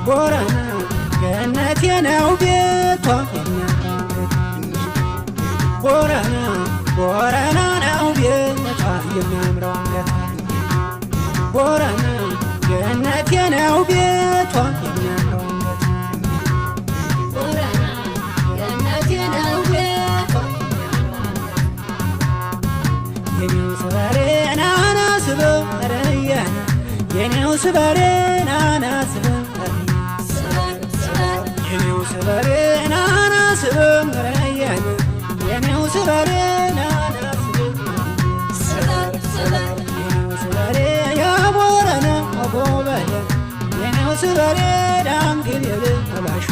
ቦረና ገነቴ ነው ቤቷ ቦረና ቦረና ነው ቤቷ የሚያምረው አንገቷ ቦረና ገነቴ ነው ቤቷ የሚያምረው አንገቷ ቦረና ገነቴ ነው ቤቷ የኔው ስባሬ ናና ስበረያና የኔው ስባሬ ናና ስበረያና የኔው ስባሬ ናና ስበረያና የኔው ስባሬ ናና ስበረያና የኔው ስባሬ ያቦረና አቦበለ የኔው ስባሬ ዳንግል አባሽ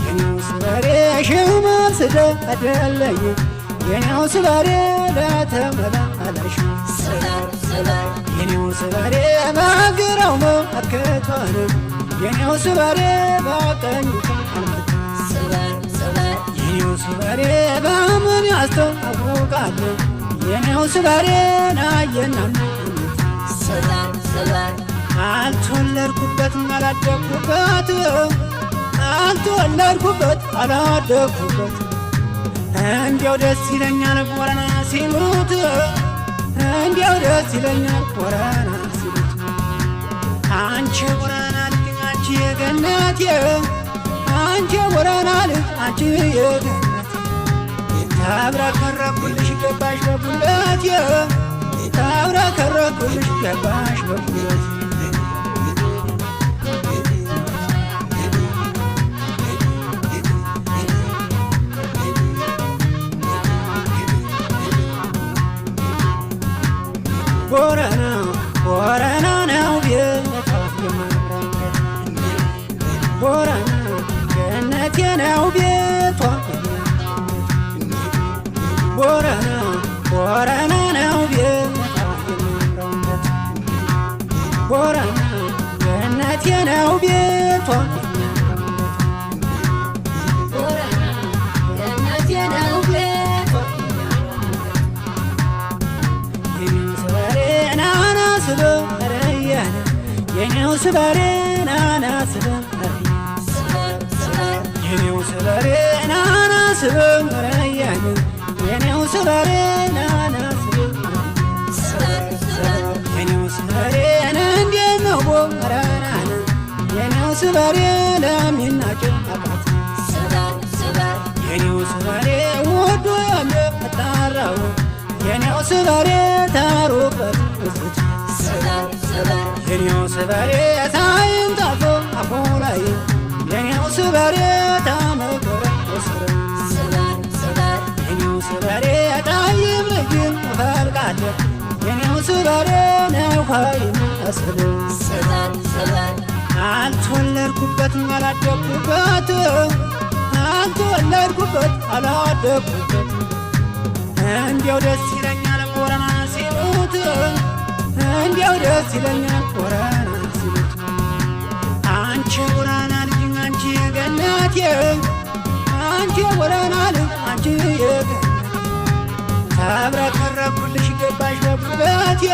የኔው ስባሬ ሽመል ስደለኝ የኔው ስባሬ ለተመላ አላሽ የኔው ስባሬ በግራው መከቷን የኔው ስባሬ በቀኝ የኔው ስባሬ በምን ያስተዋውቃል የኔው ስባሬ ናየናና አልተወለድኩበት አላደግኩበት አልተወለድኩበት አላደግኩበት እንዲያው ደስ ይለኛል ቦረና ሲሉት እንዲያው ደስ ይለኛል ቦረና ሲሉት አንቺ ቦረና ልጅ አንቺ የገነቴ አንቺ ቦረና ልጅ አንቺ የገነቴ ታብረከረኩልሽ ገባሽ በጉልበቴ ታብረከረኩልሽ ገባሽ በጉልበቴ ቦረና ቦረና ነው ቤቷ የሚያምረው ቦረና ገነቴ ነው ቤቷ ቦረና ቦረና ነው ቤቷ የሚያምረው ቦረና ገነቴ ነው ቤቷ ቦረና ገነቴ ነው ቤቷ ስበረያና የኔው ስባሬ ናና ስበረያና የኔው ስባሬ ናና ስበረያና የኔው ስባሬ ናና ስበረያና የኔው ስባሬ እንዴት ነው ቦረና የኔው ስባሬ ለሚናጭው አባት የኔው ስባሬ ወዶ የሚያጣራው የኔው ስባሬ ታሩበት የኔው ስባሬ ታይንጣፎ አፎላይ የኔው ስባሬ ታመከረ ወሰረ የኔው ስባሬ ታይም ልጅን ፈልቃለ የኔው ስባሬ ነውሃይም አሰለ አልተወለድኩበት አላደግኩበት አልተወለድኩበት አላደግኩበት እንዲያው ደስ ይለኛል ቦረና ሲሉት እንዲያው ደስ ይለኛል ቦረና ሲሉት አንቺ ቦረና ልጅ አንቺ የገነቴ አንቺ ቦረና ልጅ አንቺ የገነቴ ታብረከረኩልሽ ገባሽ በጉልበቴ